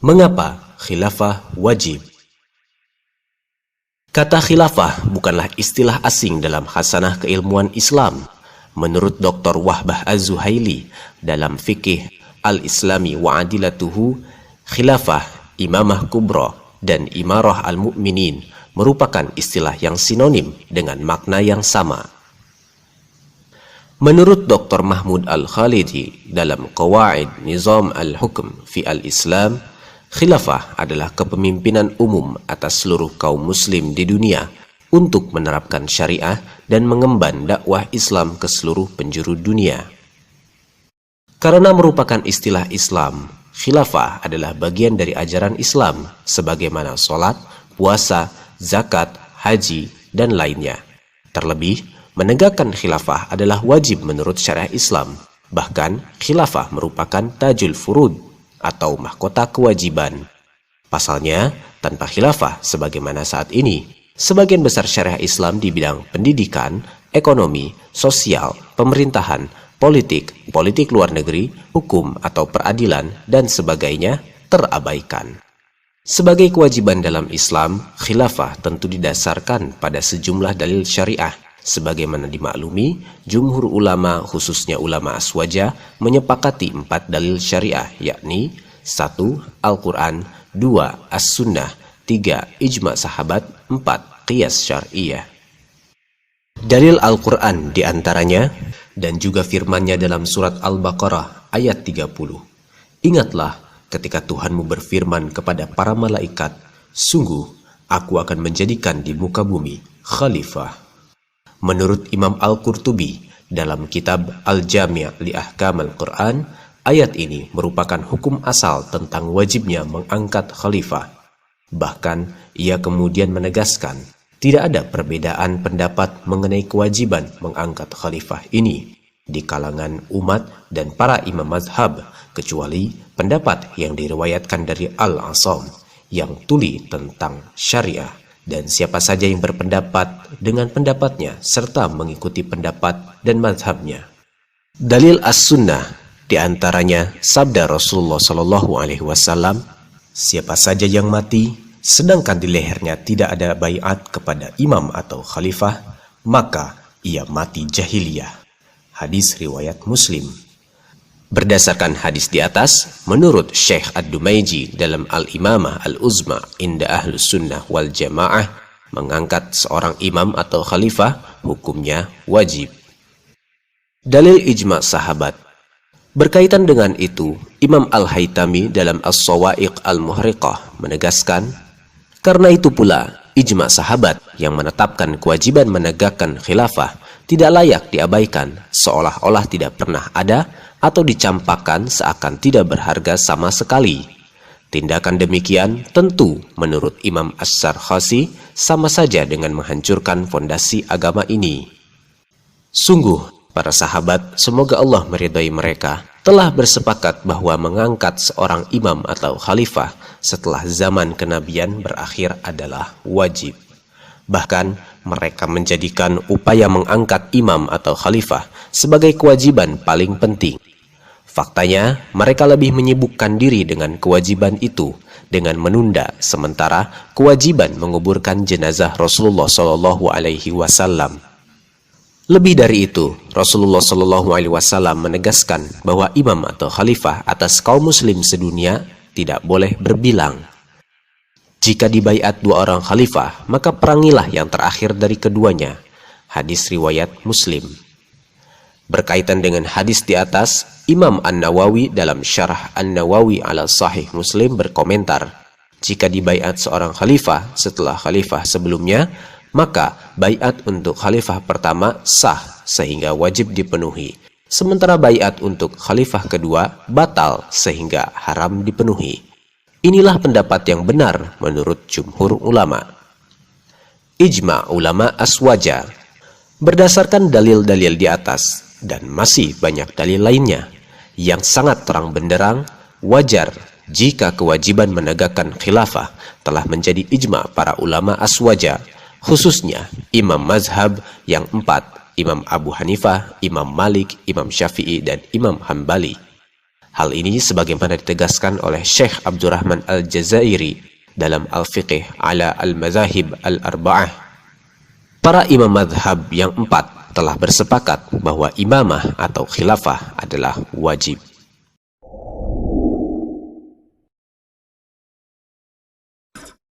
Mengapa khilafah wajib? Kata khilafah bukanlah istilah asing dalam khasanah keilmuan Islam. Menurut Dr. Wahbah Az-Zuhaili dalam Fiqih Al-Islami wa Adilatuhu, khilafah, imamah kubra, dan imarah al-mu'minin merupakan istilah yang sinonim dengan makna yang sama. Menurut Dr. Mahmud Al-Khalidi dalam Qawaid Nizam Al-Hukm fi Al-Islam, khilafah adalah kepemimpinan umum atas seluruh kaum muslim di dunia untuk menerapkan syariah dan mengemban dakwah Islam ke seluruh penjuru dunia. Karena merupakan istilah Islam, khilafah adalah bagian dari ajaran Islam sebagaimana sholat, puasa, zakat, haji, dan lainnya. Terlebih, menegakkan khilafah adalah wajib menurut syariah Islam. Bahkan, khilafah merupakan tajul furud atau mahkota kewajiban. Pasalnya, tanpa khilafah sebagaimana saat ini, sebagian besar syariah Islam di bidang pendidikan, ekonomi, sosial, pemerintahan, politik, politik luar negeri, hukum atau peradilan, dan sebagainya terabaikan. Sebagai kewajiban dalam Islam, khilafah tentu didasarkan pada sejumlah dalil syariah. Sebagaimana dimaklumi, jumhur ulama khususnya ulama aswaja menyepakati 4 dalil syariah, yakni 1. Al-Quran, 2. As-Sunnah, 3. Ijma' sahabat, 4. Qiyas syar'iyah. Dalil Al-Quran diantaranya, dan juga firman-Nya dalam surat Al-Baqarah ayat 30. Ingatlah ketika Tuhanmu berfirman kepada para malaikat, sungguh aku akan menjadikan di muka bumi khalifah. Menurut Imam Al-Qurtubi dalam kitab Al-Jami' li Ahkam Al-Quran, ayat ini merupakan hukum asal tentang wajibnya mengangkat khalifah. Bahkan, ia kemudian menegaskan, tidak ada perbedaan pendapat mengenai kewajiban mengangkat khalifah ini di kalangan umat dan para imam mazhab, kecuali pendapat yang diriwayatkan dari Al-Asam yang tuli tentang syariah. Dan siapa saja yang berpendapat dengan pendapatnya serta mengikuti pendapat dan mazhabnya. Dalil As-Sunnah diantaranya sabda Rasulullah SAW, siapa saja yang mati sedangkan di lehernya tidak ada baiat kepada imam atau khalifah, maka ia mati jahiliyah. Hadis riwayat Muslim. Berdasarkan hadis di atas, menurut Syekh Ad-Dumaiji dalam Al-Imamah Al-Uzma inda Ahlus Sunnah wal Jamaah, mengangkat seorang imam atau khalifah hukumnya wajib. Dalil ijma' sahabat. Berkaitan dengan itu, Imam Al-Haytami dalam As-Sawa'iq Al-Muhriqah menegaskan, karena itu pula ijma' sahabat yang menetapkan kewajiban menegakkan khilafah tidak layak diabaikan, seolah-olah tidak pernah ada atau dicampakkan seakan tidak berharga sama sekali. Tindakan demikian tentu menurut Imam As-Sarkhasi sama saja dengan menghancurkan fondasi agama ini. Sungguh, para sahabat, semoga Allah meridai mereka, telah bersepakat bahwa mengangkat seorang imam atau khalifah setelah zaman kenabian berakhir adalah wajib. Bahkan, mereka menjadikan upaya mengangkat imam atau khalifah sebagai kewajiban paling penting. Faktanya, mereka lebih menyibukkan diri dengan kewajiban itu dengan menunda sementara kewajiban menguburkan jenazah Rasulullah SAW. Lebih dari itu, Rasulullah SAW menegaskan bahwa imam atau khalifah atas kaum muslim sedunia tidak boleh berbilang. Jika dibaiat 2 orang khalifah, maka perangilah yang terakhir dari keduanya. Hadis riwayat Muslim. Berkaitan dengan hadis di atas, Imam An-Nawawi dalam Syarah An-Nawawi ala Sahih Muslim berkomentar, jika dibaiat seorang khalifah setelah khalifah sebelumnya, maka baiat untuk khalifah pertama sah sehingga wajib dipenuhi. Sementara baiat untuk khalifah kedua batal sehingga haram dipenuhi. Inilah pendapat yang benar menurut jumhur ulama. Ijma' ulama aswaja. Berdasarkan dalil-dalil di atas dan masih banyak dalil lainnya yang sangat terang benderang, wajar jika kewajiban menegakkan khilafah telah menjadi ijma' para ulama aswaja, khususnya imam mazhab yang 4, Imam Abu Hanifah, Imam Malik, Imam Syafi'i, dan Imam Hambali. Hal ini sebagaimana ditegaskan oleh Syekh Abdurrahman Al-Jazairi dalam Al-Fiqh ala Al-Mazahib Al-Arba'ah. Para imam madhab yang 4 telah bersepakat bahwa imamah atau khilafah adalah wajib.